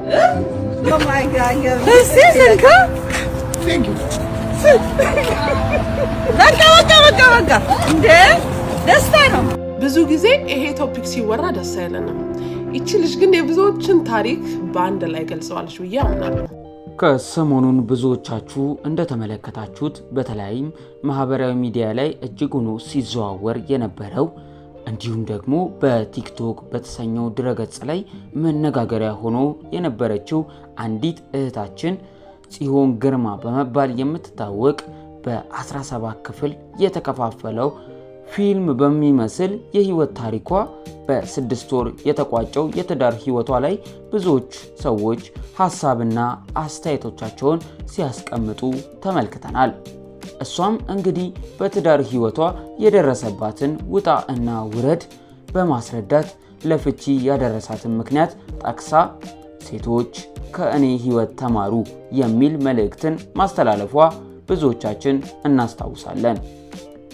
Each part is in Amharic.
Oh my God, Sisika. Thank you. በቃ እንዴ ደስታ ነው። ብዙ ጊዜ ይሄ ቶፒክ ሲወራ ደስ አይለንም። እቺ ልጅ ግን የብዙዎችን ታሪክ በአንድ ላይ ገልጸዋለች ብዬ አምናለሁ። ከሰሞኑን ብዙዎቻችሁ እንደተመለከታችሁት በተለይም ማህበራዊ ሚዲያ ላይ እጅጉን ሲዘዋወር የነበረው እንዲሁም ደግሞ በቲክቶክ በተሰኘው ድረገጽ ላይ መነጋገሪያ ሆኖ የነበረችው አንዲት እህታችን ጽዮን ግርማ በመባል የምትታወቅ በ17 ክፍል የተከፋፈለው ፊልም በሚመስል የህይወት ታሪኳ በ6 ወር የተቋጨው የትዳር ህይወቷ ላይ ብዙዎች ሰዎች ሐሳብና አስተያየቶቻቸውን ሲያስቀምጡ ተመልክተናል። እሷም እንግዲህ በትዳር ህይወቷ የደረሰባትን ውጣ እና ውረድ በማስረዳት ለፍቺ ያደረሳትን ምክንያት ጠቅሳ ሴቶች ከእኔ ህይወት ተማሩ የሚል መልእክትን ማስተላለፏ ብዙዎቻችን እናስታውሳለን።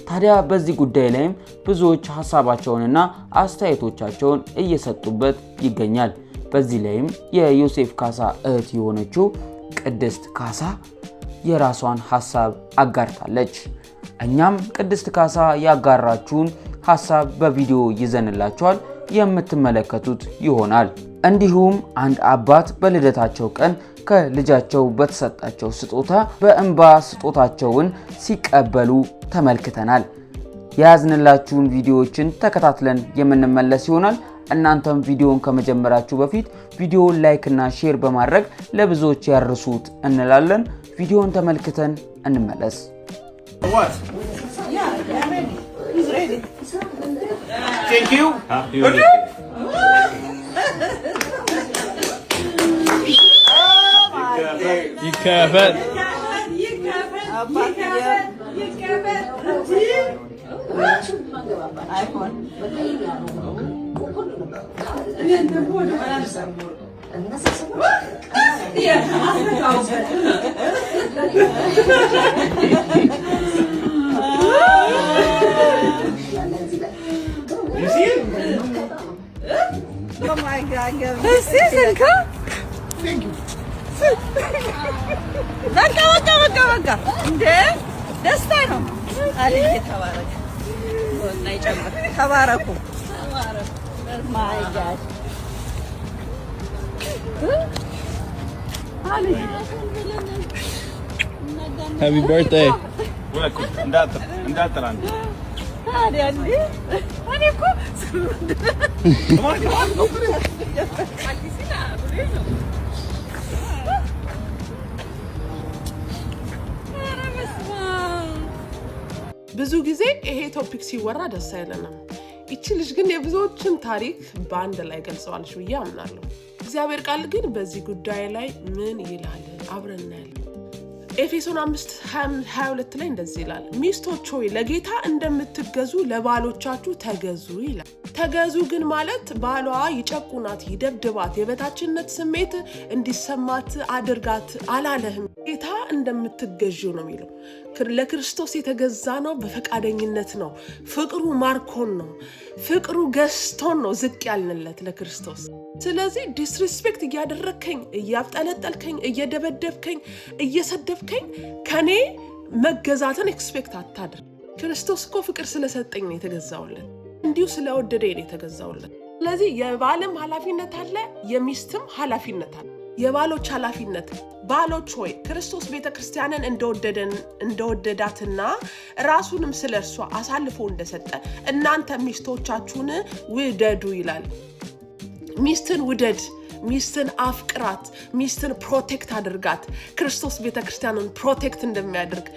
ታዲያ በዚህ ጉዳይ ላይም ብዙዎች ሐሳባቸውንና አስተያየቶቻቸውን እየሰጡበት ይገኛል። በዚህ ላይም የዮሴፍ ካሳ እህት የሆነችው ቅድስት ካሳ የራሷን ሐሳብ አጋርታለች። እኛም ቅድስት ካሳ ያጋራችውን ሐሳብ በቪዲዮ ይዘንላችኋል የምትመለከቱት ይሆናል። እንዲሁም አንድ አባት በልደታቸው ቀን ከልጃቸው በተሰጣቸው ስጦታ በእንባ ስጦታቸውን ሲቀበሉ ተመልክተናል። ያዝንላችሁን ቪዲዮዎችን ተከታትለን የምንመለስ ይሆናል። እናንተም ቪዲዮውን ከመጀመራችሁ በፊት ቪዲዮውን ላይክ እና ሼር በማድረግ ለብዙዎች ያርሱት እንላለን። ቪዲዮውን ተመልክተን እንመለስ። What? Yeah, I'm ready. He's ready. Thank you. You careful. iPhone. You see it? Oh my God, Sisika. Thank you. በቃ እንዴ ደስታ ነው። አለኝ ተባረክ ወና ይጨምር ተባረኩ። My God. Happy birthday. Welcome. እንዳትራን ታዲያ እንዴ እኔ እኮ ብዙ ጊዜ ይሄ ቶፒክ ሲወራ ደስ አይለንም። እቺ ልጅ ግን የብዙዎችን ታሪክ በአንድ ላይ ገልጸዋለች ብዬ አምናለሁ። እግዚአብሔር ቃል ግን በዚህ ጉዳይ ላይ ምን ይላል? አብረን እናያለን። ኤፌሶን 5:22 ላይ እንደዚህ ይላል፣ ሚስቶች ሆይ ለጌታ እንደምትገዙ ለባሎቻችሁ ተገዙ ይላል። ተገዙ ግን ማለት ባሏ ይጨቁናት፣ ይደብድባት፣ የበታችነት ስሜት እንዲሰማት አድርጋት አላለህም። ጌታ እንደምትገዙ ነው የሚለው። ለክርስቶስ የተገዛ ነው፣ በፈቃደኝነት ነው። ፍቅሩ ማርኮን ነው፣ ፍቅሩ ገዝቶን ነው ዝቅ ያልንለት ለክርስቶስ። ስለዚህ ዲስሪስፔክት እያደረከኝ፣ እያብጠለጠልከኝ፣ እየደበደብከኝ፣ እየሰደብከኝ ከኔ መገዛትን ኤክስፔክት አታድርግ። ክርስቶስ እኮ ፍቅር ስለሰጠኝ ነው የተገዛውለት፣ እንዲሁ ስለወደደኝ ነው የተገዛውለት። ስለዚህ የባልም ኃላፊነት አለ፣ የሚስትም ኃላፊነት አለ። የባሎች ኃላፊነት ባሎች ሆይ ክርስቶስ ቤተክርስቲያንን እንደወደዳትና ራሱንም ስለርሷ አሳልፎ እንደሰጠ እናንተ ሚስቶቻችሁን ውደዱ ይላል። ሚስትን ውደድ፣ ሚስትን አፍቅራት፣ ሚስትን ፕሮቴክት አድርጋት። ክርስቶስ ቤተክርስቲያንን ፕሮቴክት እንደሚያደርግ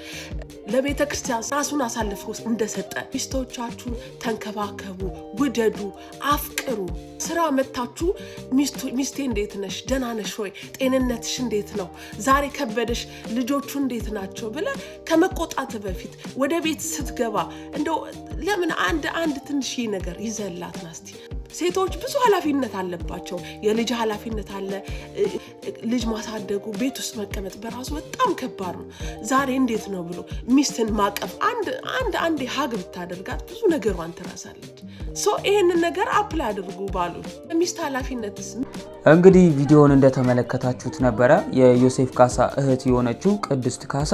ለቤተክርስቲያን ራሱን አሳልፎ እንደሰጠ ሚስቶቻችሁን ተንከባከቡ፣ ውደዱ፣ አፍቅሩ። ስራ መታችሁ ሚስቴ እንዴት ነሽ? ደህና ነሽ ወይ? ጤንነትሽ እንዴት ነው? ዛሬ ከበደሽ? ልጆቹ እንዴት ናቸው? ብለህ ከመቆጣት በፊት ወደ ቤት ስትገባ እንደው ለምን አንድ ትንሽ ነገር ይዘላት ናስቲ። ሴቶች ብዙ ኃላፊነት አለባቸው። የልጅ ኃላፊነት አለ። ልጅ ማሳደጉ፣ ቤት ውስጥ መቀመጥ በራሱ በጣም ከባድ ነው። ዛሬ እንዴት ነው ብሎ ሚስትን ማቀፍ፣ አንድ ሀግ ብታደርጋት ብዙ ነገሯን ትረሳለች። ይሄንን ነገር አፕላይ አድርጉ ባሎች። ሚስት ኃላፊነትስ እንግዲህ ቪዲዮውን እንደተመለከታችሁት ነበረ። የዮሴፍ ካሳ እህት የሆነችው ቅድስት ካሳ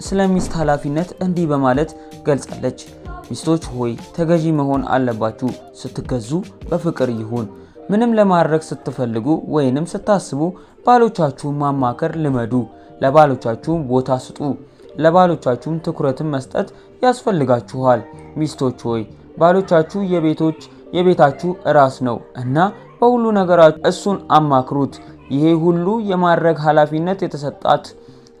ስለ ሚስት ኃላፊነት እንዲህ በማለት ገልጻለች። ሚስቶች ሆይ ተገዢ መሆን አለባችሁ። ስትገዙ በፍቅር ይሁን። ምንም ለማድረግ ስትፈልጉ ወይንም ስታስቡ ባሎቻችሁን ማማከር ልመዱ። ለባሎቻችሁ ቦታ ስጡ። ለባሎቻችሁም ትኩረትን መስጠት ያስፈልጋችኋል። ሚስቶች ሆይ ባሎቻችሁ የቤታችሁ ራስ ነው እና በሁሉ ነገራችሁ እሱን አማክሩት። ይሄ ሁሉ የማድረግ ኃላፊነት የተሰጣት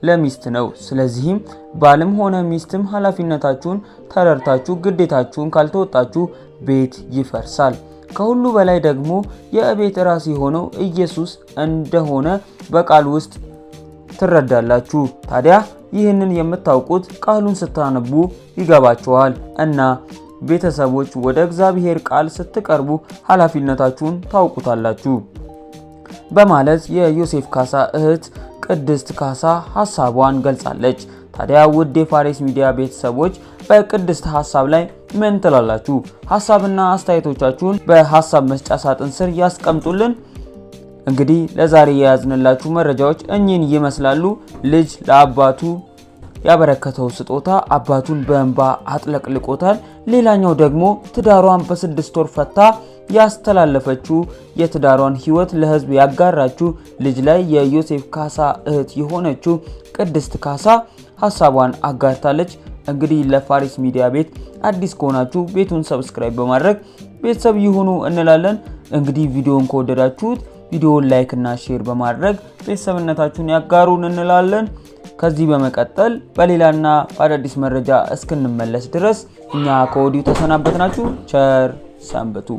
ለሚስት ነው። ስለዚህም ባልም ሆነ ሚስትም ኃላፊነታችሁን ተረድታችሁ ግዴታችሁን ካልተወጣችሁ ቤት ይፈርሳል። ከሁሉ በላይ ደግሞ የቤት ራስ የሆነው ኢየሱስ እንደሆነ በቃል ውስጥ ትረዳላችሁ። ታዲያ ይህንን የምታውቁት ቃሉን ስታነቡ ይገባችኋል እና ቤተሰቦች ወደ እግዚአብሔር ቃል ስትቀርቡ ኃላፊነታችሁን ታውቁታላችሁ በማለት የዮሴፍ ካሳ እህት ቅድስት ካሳ ሐሳቧን ገልጻለች። ታዲያ ውድ የፋሬስ ሚዲያ ቤተሰቦች በቅድስት ሐሳብ ላይ ምን ትላላችሁ? ሐሳብና አስተያየቶቻችሁን በሐሳብ መስጫ ሳጥን ስር ያስቀምጡልን። እንግዲህ ለዛሬ የያዝንላችሁ መረጃዎች እኚህን ይመስላሉ። ልጅ ለአባቱ ያበረከተው ስጦታ አባቱን በእንባ አጥለቅልቆታል። ሌላኛው ደግሞ ትዳሯን በ6 ወር ፈታ ያስተላለፈችው የትዳሯን ህይወት ለህዝብ ያጋራችው ልጅ ላይ የዮሴፍ ካሳ እህት የሆነችው ቅድስት ካሳ ሐሳቧን አጋርታለች። እንግዲህ ለፋሬስ ሚዲያ ቤት አዲስ ከሆናችሁ ቤቱን ሰብስክራይብ በማድረግ ቤተሰብ ይሁኑ እንላለን። እንግዲህ ቪዲዮውን ከወደዳችሁት ቪዲዮውን ላይክ እና ሼር በማድረግ ቤተሰብነታችሁን ያጋሩን እንላለን። ከዚህ በመቀጠል በሌላና በአዳዲስ መረጃ እስክንመለስ ድረስ እኛ ከወዲሁ ተሰናበትናችሁ። ቸር ሰንብቱ።